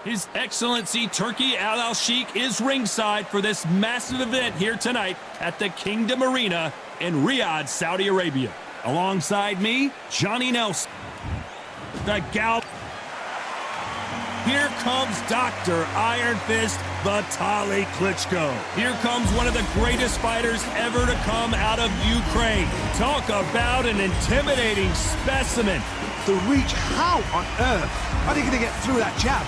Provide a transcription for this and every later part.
His Excellency Turki Al-Sheikh is ringside for this massive event here tonight at the Kingdom Arena in Riyadh, Saudi Arabia. Alongside me, Johnny Nelson. The gal. Here comes Dr. Iron Fist Vitaly Klitschko. Here comes one of the greatest fighters ever to come out of Ukraine. Talk about an intimidating specimen. The reach, how on earth are they going to get through that jab?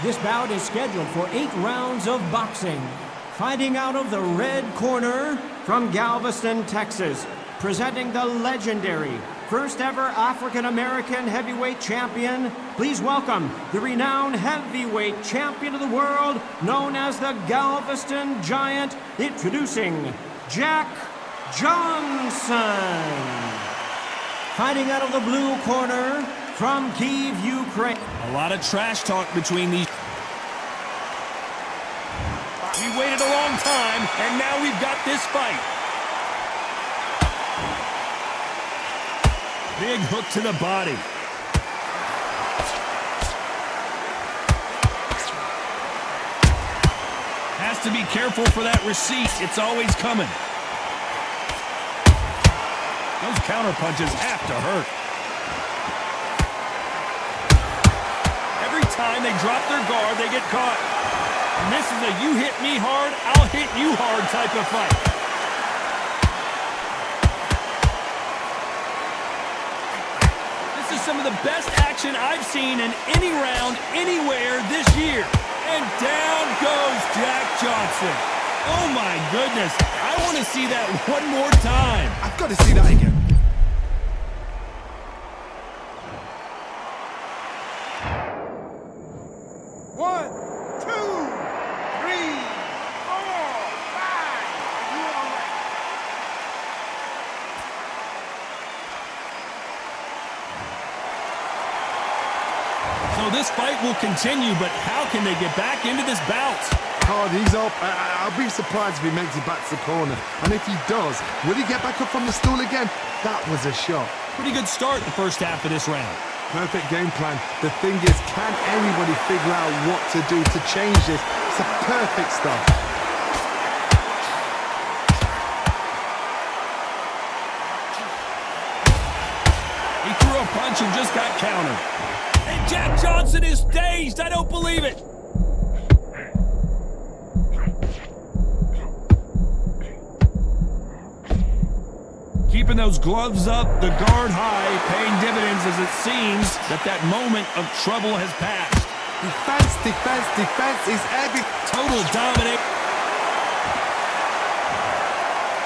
This bout is scheduled for 8 rounds of boxing. Fighting out of the red corner from Galveston, Texas, presenting the legendary first ever African-American heavyweight champion, please welcome the renowned heavyweight champion of the world, known as the Galveston Giant, introducing Jack Johnson. Fighting out of the blue corner from Kyiv, Ukraine. A lot of trash talk between these. We waited a long time, and now we've got this fight. Big hook to the body. Has to be careful for that receipt. It's always coming. Those counter punches have to hurt. Every time they drop their guard, they get caught. And this is a you hit me hard, I'll hit you hard type of fight. This is some of the best action I've seen in any round, anywhere this year. And down goes Jack Johnson. Oh my goodness, I want to see that one more time. I've got to see that again. One, two, three, four, five. You all right? So this fight will continue, but how can they get back into this bout? Oh, he's up. I'll be surprised if he makes it back to the corner. And if he does, will he get back up from the stool again? That was a shot. Pretty good start the first half of this round. Perfect game plan. The thing is, can anybody figure out what to do to change this? It's a perfect start. He threw a punch and just got countered. And Jack Johnson is dazed. I don't believe it. Keeping those gloves up, the guard high, paying dividends as it seems that moment of trouble has passed. Defense, defense, defense is every... Total dominate.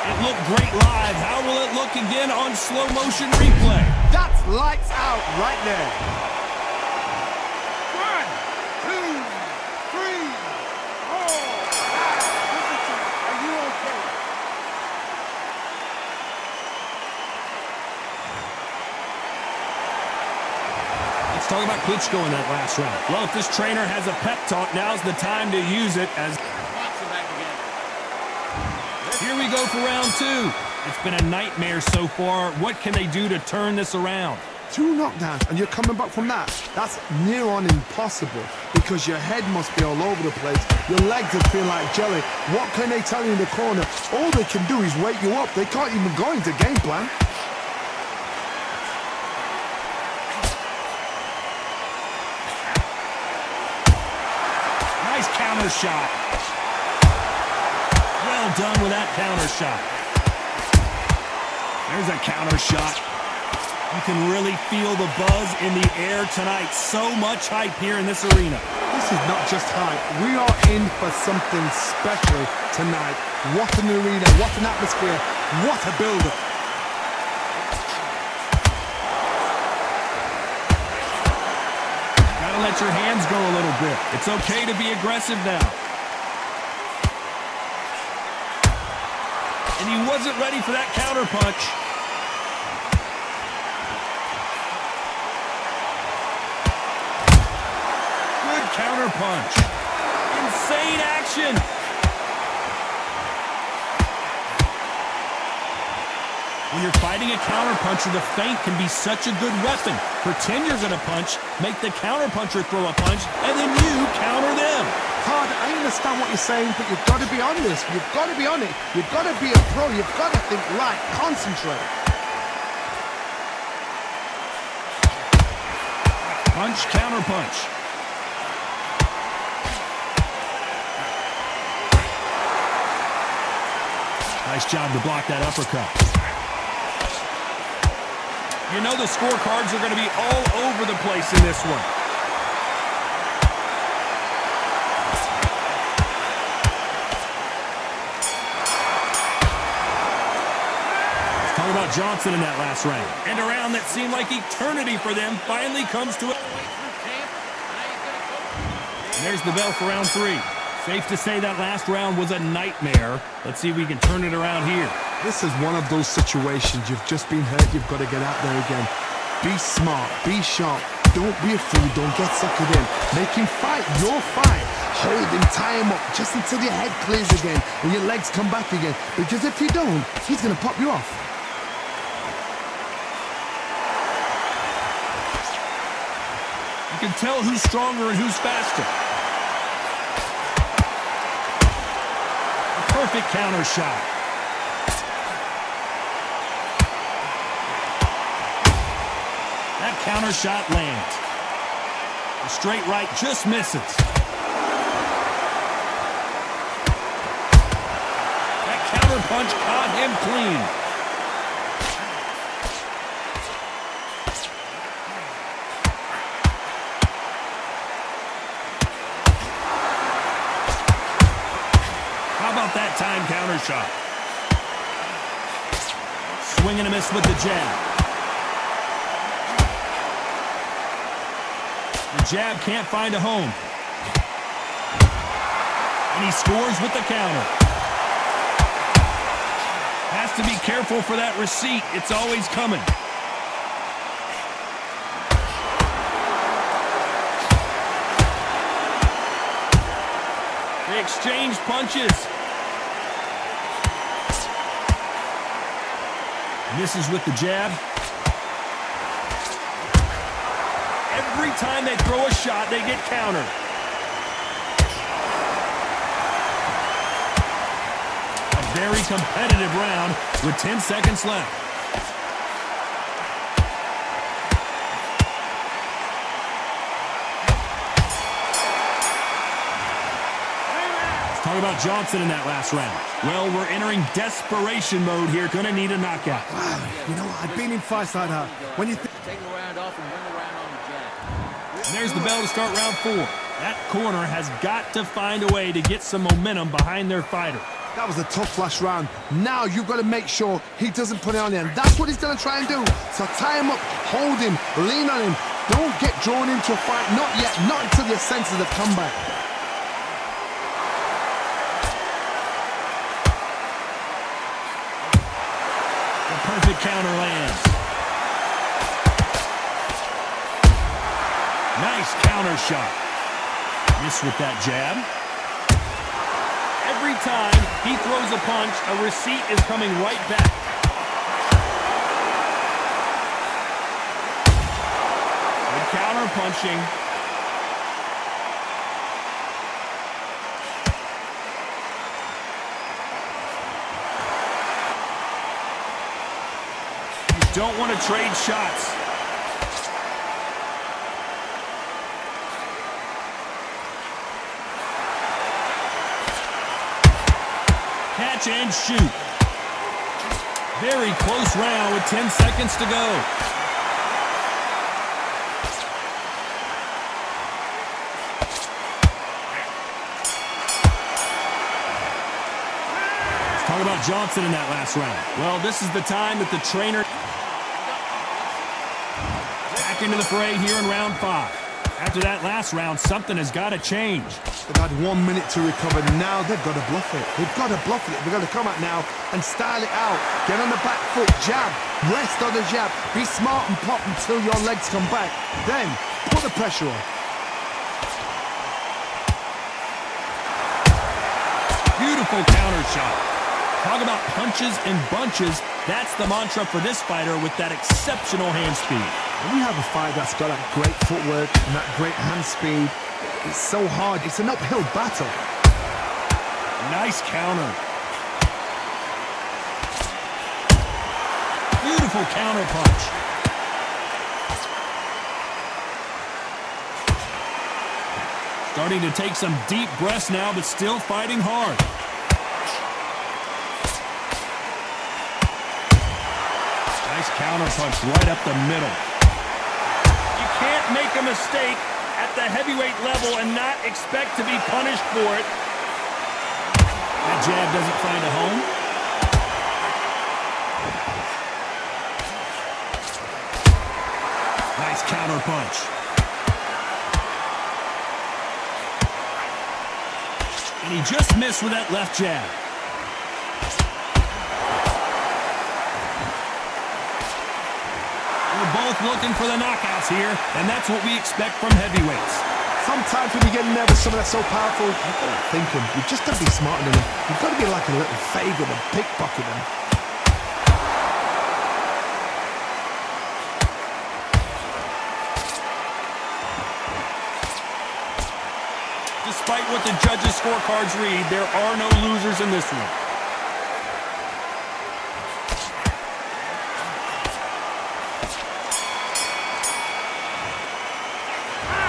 It looked great live. How will it look again on slow motion replay? That's lights out right there. One, two, three, four, five. Are you okay? Let's talk about Klitschko in that last round. Well, if this trainer has a pep talk, now's the time to use it as... Here we go for round two. It's been a nightmare so far. What can they do to turn this around? 2 knockdowns and you're coming back from that. That's near on impossible because your head must be all over the place. Your legs are feeling like jelly. What can they tell you in the corner? All they can do is wake you up. They can't even go into game plan. Nice counter shot. Well done with that counter shot. There's a counter shot. You can really feel the buzz in the air tonight. So much hype here in this arena. This is not just hype. We are in for something special tonight. What an arena, what an atmosphere, what a build-up. Gotta let your hands go a little bit. It's okay to be aggressive now. And he wasn't ready for that counter punch. Good counter punch. Insane action. When you're fighting a counterpuncher, the feint can be such a good weapon. Pretend you're going to punch, make the counterpuncher throw a punch, and then you counter them. Todd, I understand what you're saying, but you've got to be on this. You've got to be on it. You've got to be a pro. You've got to think right. Concentrate. Punch, counter punch. Nice job to block that uppercut. You know the scorecards are going to be all over the place in this one. Let's talk about Johnson in that last round. And a round that seemed like eternity for them finally comes to it. There's the bell for round 3. Safe to say that last round was a nightmare. Let's see if we can turn it around here. This is one of those situations. You've just been hurt. You've got to get out there again. Be smart. Be sharp. Don't be a fool. Don't get suckered in. Make him fight your fight. Hold him, tie him up just until your head clears again and your legs come back again. Because if you don't, he's going to pop you off. You can tell who's stronger and who's faster. A perfect counter shot. That counter shot lands. The straight right just misses. That counter punch caught him clean. How about that time counter shot? Swing and a miss with the jab. The jab can't find a home. And he scores with the counter. Has to be careful for that receipt. It's always coming. They exchange punches. Misses with the jab. Every time they throw a shot, they get countered. A very competitive round with 10 seconds left. Let's talk about Johnson in that last round. Well, we're entering desperation mode here. Gonna need a knockout. Wow, you know, I've been in fights like that. When you Take a round off and win the round on the jab. And there's the bell to start round 4. That corner has got to find a way to get some momentum behind their fighter. That was a tough last round. Now you've got to make sure he doesn't put it on you. And that's what he's going to try and do. So tie him up, hold him, lean on him. Don't get drawn into a fight. Not yet. Not until your senses have come back. The perfect counter lands. Nice counter shot. Miss with that jab. Every time he throws a punch, a receipt is coming right back. Good counter punching. You don't want to trade shots. Catch and shoot. Very close round with 10 seconds to go. Let's talk about Johnson in that last round. Well, this is the time that the trainer back into the fray here in round 5. After that last round, something has got to change. They've had 1 minute to recover. Now they've got to bluff it. They've got to bluff it. They've got to come out now and style it out. Get on the back foot, jab, rest on the jab. Be smart and pop until your legs come back. Then put the pressure on. Beautiful counter shot. Talk about punches and bunches. That's the mantra for this fighter with that exceptional hand speed. When you have a fight that's got that great footwork and that great hand speed, it's so hard. It's an uphill battle. Nice counter. Beautiful counter punch. Starting to take some deep breaths now, but still fighting hard. Nice counter punch right up the middle. You can't make a mistake at the heavyweight level and not expect to be punished for it. That jab doesn't find a home. Nice counter punch. And he just missed with that left jab. We're both looking for the knockouts here, and that's what we expect from heavyweights. Sometimes when you get in there with someone that's so powerful, you've got to think him. You've just got to be smarter than him. You've got to be like a little favor and pickpocket him. Despite what the judges' scorecards read, there are no losers in this one.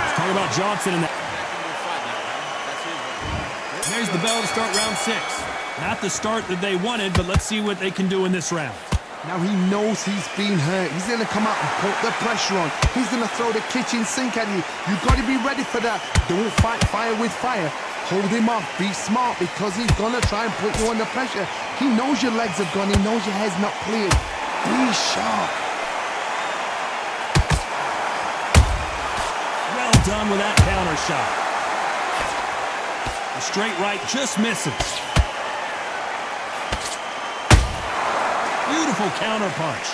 Let's talk about Johnson in that. There's the bell to start round 6. Not the start that they wanted, but let's see what they can do in this round. Now he knows he's been hurt. He's going to come out and put the pressure on. He's going to throw the kitchen sink at you. You've got to be ready for that. Don't fight fire with fire. Hold him off. Be smart because he's going to try and put you under pressure. He knows your legs have gone. He knows your head's not cleared. Be sharp. Well done with that counter shot. The straight right just misses. Beautiful counter punch.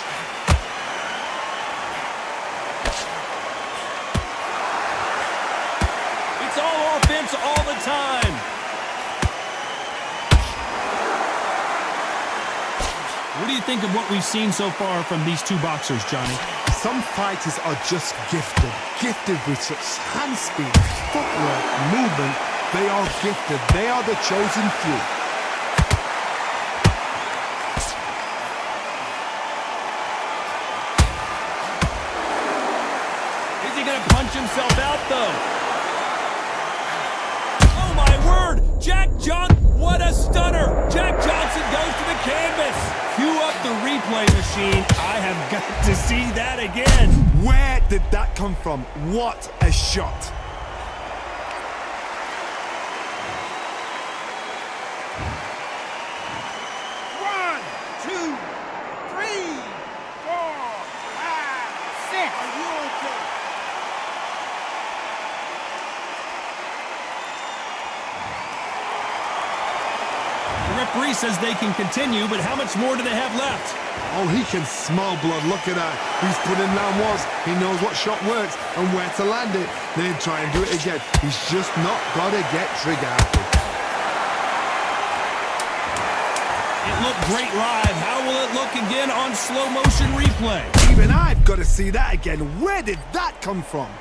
It's all offense all the time. What do you think of what we've seen so far from these two boxers, Johnny? Some fighters are just gifted. Gifted with such hand speed, footwork, movement. They are gifted. They are the chosen few. Punch himself out, though. Oh, my word! Jack Johnson, what a stunner! Jack Johnson goes to the canvas. Cue up the replay machine. I have got to see that again. Where did that come from? What a shot! The referee says they can continue, but how much more do they have left? Oh, he can smell blood. Look at that. He's putting down walls. He knows what shot works and where to land it. Then try and do it again. He's just not got to get trigger happy. It looked great live. How will it look again on slow motion replay? Even I've got to see that again. Where did that come from?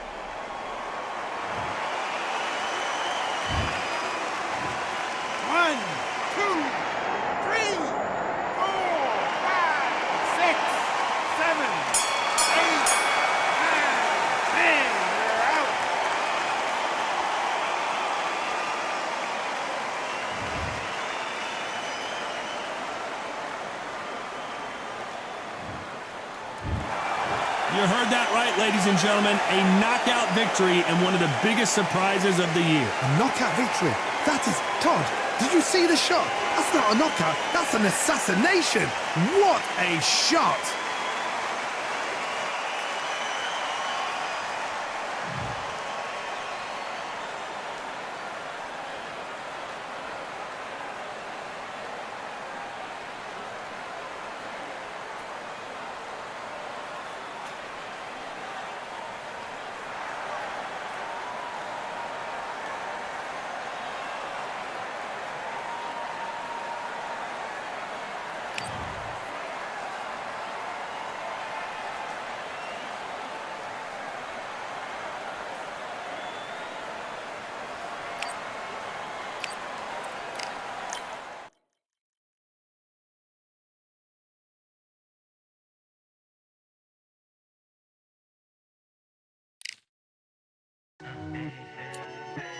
You heard that right, ladies and gentlemen. A knockout victory and one of the biggest surprises of the year. A knockout victory. That is, Todd, did you see the shot? That's not a knockout. That's an assassination. What a shot.